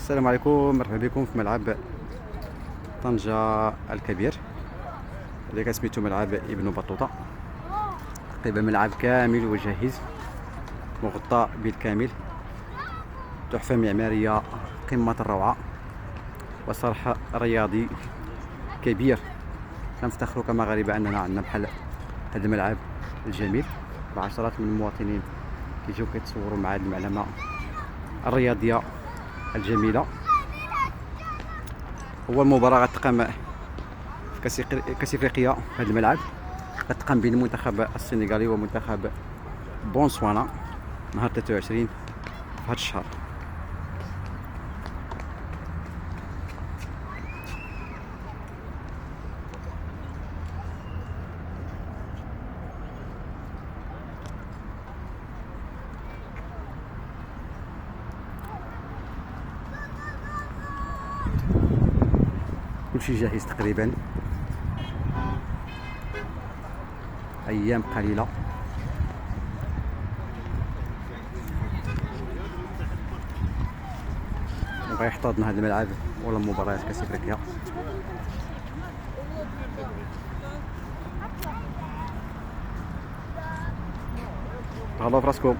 السلام عليكم، مرحبا بكم في ملعب طنجة الكبير اللي كسميتو ملعب ابن بطوطة. تقريبا ملعب كامل وجاهز مغطى بالكامل، تحفة معمارية قمة الروعة وصرح رياضي كبير. كنفتخروا كمغاربة أننا عندنا بحال هذا الملعب الجميل، وعشرات من المواطنين كيجيو كيتصوروا مع هذه المعلمة الرياضية الجميلة. هو المباراة غتقام في كأس افريقيا في هذا الملعب، غتقام بين المنتخب السنغالي ومنتخب بونسوانا نهار 23 في هذا الشهر. كلشي جاهز تقريبا، ايام قليله وغيحتضن هذا الملعب ولا مباريات كاس افريقيا. تهلاو فراسكم.